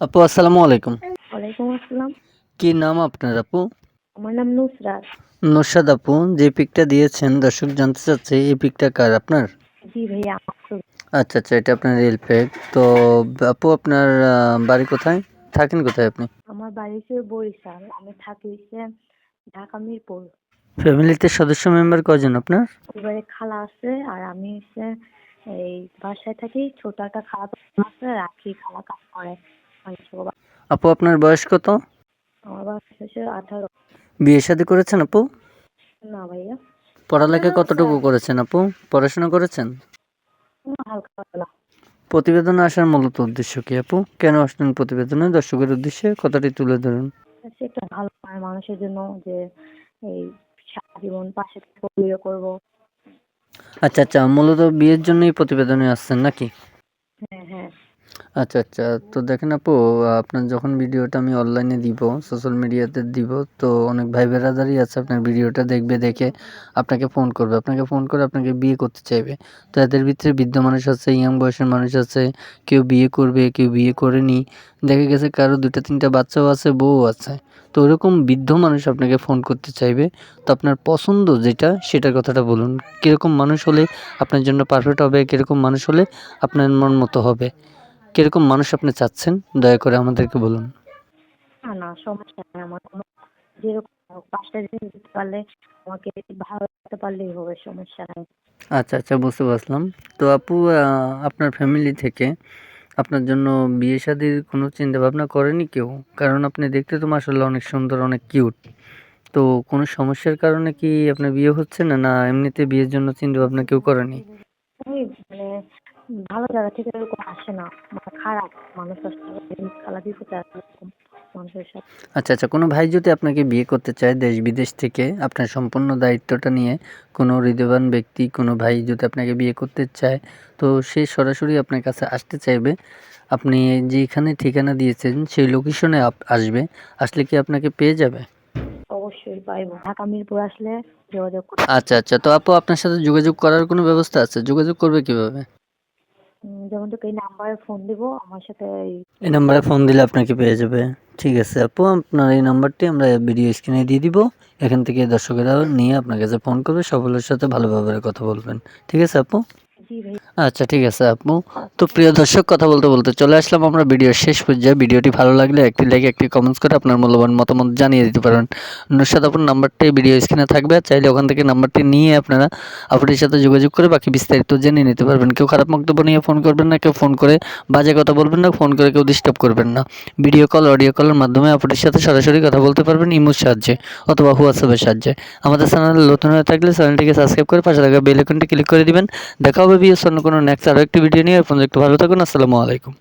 আপু আসসালামু আলাইকুম। ওয়ালাইকুম আসসালাম। কি নাম আপনার আপু? আমার নাম নুসরাত। নুসরাত আপু, যে পিকটা দিয়েছেন দর্শক জানতে চাচ্ছে এই পিকটা কার আপনার? জি ভাইয়া আমার ছবি। আচ্ছা আচ্ছা, এটা আপনার রিল পিক। তো আপু আপনার বাড়ি কোথায়? থাকেন কোথায় আপনি? আমার বাড়ি হচ্ছে বরিশাল। আমি থাকি হচ্ছে ঢাকা মিরপুর। ফ্যামিলিতে সদস্য মেম্বার কয়জন আপনার? পরিবারে খালা আছে আর আমি হচ্ছে এই বাসায় থাকি। ছোট একটা খালা আছে, রাখি খালা কাজ করে। মানে ছোট আপু আপনার বয়স কত? আমার বয়স হচ্ছে 18। বিয়ে শাদী করেছেন আপু? না ভাইয়া, পড়ালেখা কতটুকু করেছেন আপু? পড়াশোনা করেছেন? হালকা পাতলা। প্রতিবেদনে আসার মূলত উদ্দেশ্য কি আপু? কেন আসলেন প্রতিবেদনে? দর্শকের উদ্দেশ্যে কথাটি তুলে ধরুন। হচ্ছে একটা ভালো মানুষের জন্য, যে এই সারা জীবন পাশে থেকে বিয়ে করবো। আচ্ছা আচ্ছা, মূলত বিয়ের জন্যই প্রতিবেদনে আসছেন নাকি? হ্যাঁ হ্যাঁ। আচ্ছা আচ্ছা, তো দেখেন আপু, আপনার যখন ভিডিওটা আমি অনলাইনে দিব, সোশ্যাল মিডিয়াতে দিব, তো অনেক ভাই বেরাদারই আছে আপনার ভিডিওটা দেখবে, দেখে আপনাকে ফোন করবে, আপনাকে ফোন করে আপনাকে বিয়ে করতে চাইবে। তো এদের ভিতরে বৃদ্ধ মানুষ আছে, ইয়াং বয়সের মানুষ আছে, কেউ বিয়ে করবে, কেউ বিয়ে করেনি, দেখা গেছে কারো 2-3টা বাচ্চাও আছে, বউ আছে। তো ওরকম বৃদ্ধ মানুষ আপনাকে ফোন করতে চাইবে। তো আপনার পছন্দ যেটা সেটার কথাটা বলুন। কীরকম মানুষ হলে আপনার জন্য পারফেক্ট হবে, কীরকম মানুষ হলে আপনার মন মতো হবে, কিরকম মানুষ আপনি চাচ্ছেন দয়া করে আমাদেরকে বলুন। না না, সমস্যা নেই। আমার কোনো যেরকম হোক, 5টা জিনিস দিতে পারলে, আমাকে ভালো রাখতে পারলেই হবে, সমস্যা নাই। আচ্ছা আচ্ছা, বুঝতে পারলাম। তো আপু, আপনার ফ্যামিলি থেকে আপনার জন্য বিয়ে শাদির কোনো চিন্তা ভাবনা করেনি কেউ? কারণ আপনি দেখতে তো মাশাআল্লাহ অনেক সুন্দর, অনেক কিউট। তো কোনো সমস্যার কারণে কি আপনার বিয়ে হচ্ছে না, না এমনিতে বিয়ের জন্য চিন্তা ভাবনা কেউ করেনি? ওই মানে ভালো জায়গা থেকে এরকম আসে না, মানে খারাপ মানুষ আসলে কালা বিপদে আছে এরকম মানুষের সাথে। আচ্ছা আচ্ছা, কোনো ভাই যদি আপনাকে বিয়ে করতে চায় দেশ বিদেশ থেকে, আপনার সম্পূর্ণ দায়িত্বটা নিয়ে, কোনো হৃদয়বান ব্যক্তি, কোনো ভাই যদি আপনাকে বিয়ে করতে চায়, তো সে সরাসরি আপনার কাছে আসতে চাইবে। আপনি যেখানে ঠিকানা দিয়েছেন সেই লোকেশনে আসবে। আসলে কি আপনাকে পেয়ে যাবে? অবশ্যই পাইবো। ঢাকা মিরপুর আসলে যোগাযোগ করতে। আচ্ছা আচ্ছা, তো আপু আপনার সাথে যোগাযোগ করার কোনো ব্যবস্থা আছে? যোগাযোগ করবে কিভাবে? যেমন তোকে এই নাম্বারে ফোন দিব, আমার সাথে এই নাম্বারে ফোন দিলে আপনাকে পেয়ে যাবে। ঠিক আছে আপু, আপনার এই নাম্বারটি আমরা ভিডিও স্ক্রিনে দিয়ে দিব। এখান থেকে দর্শকেরা নিয়ে আপনার কাছে ফোন করবে, সকলের সাথে ভালোভাবে কথা বলবেন। ঠিক আছে আপু? জি ভাই। আচ্ছা ঠিক আছে আপু। তো প্রিয় দর্শক, কথা বলতে বলতে চলে আসলাম আমরা ভিডিওর শেষ পর্যায়ে। ভিডিওটি ভালো লাগলে একটি লাইক, একটি কমেন্টস করে আপনার মূল্যবান মতামত জানিয়ে দিতে পারেন। নুসরাত আপুর নাম্বারটি ভিডিও স্ক্রিনে থাকবে, চাইলে ওখান থেকে নাম্বারটি নিয়ে আপনারা আপুটির সাথে যোগাযোগ করে বাকি বিস্তারিত জেনে নিতে পারবেন। কেউ খারাপ বক্তব্য নিয়ে ফোন করবেন না, কেউ ফোন করে বাজে কথা বলবেন না, ফোন করে কেউ ডিস্টার্ব করবেন না। ভিডিও কল, অডিও কলের মাধ্যমে আপুটির সাথে সরাসরি কথা বলতে পারবেন ইমোর সাহায্যে অথবা হোয়াটসঅ্যাপের সাহায্যে। আমাদের চ্যানেলে নতুন হয়ে থাকলে চ্যানেলটিকে সাবস্ক্রাইব করে পাশে থাকা বেল আইকনটি ক্লিক করে দিবেন। দেখা হবে ভিউয়ার্স অন্য কোনো নেক্সট আরও একটি ভিডিও নিয়ে। এখন একটু ভালো থাকুন। আসসালামু আলাইকুম।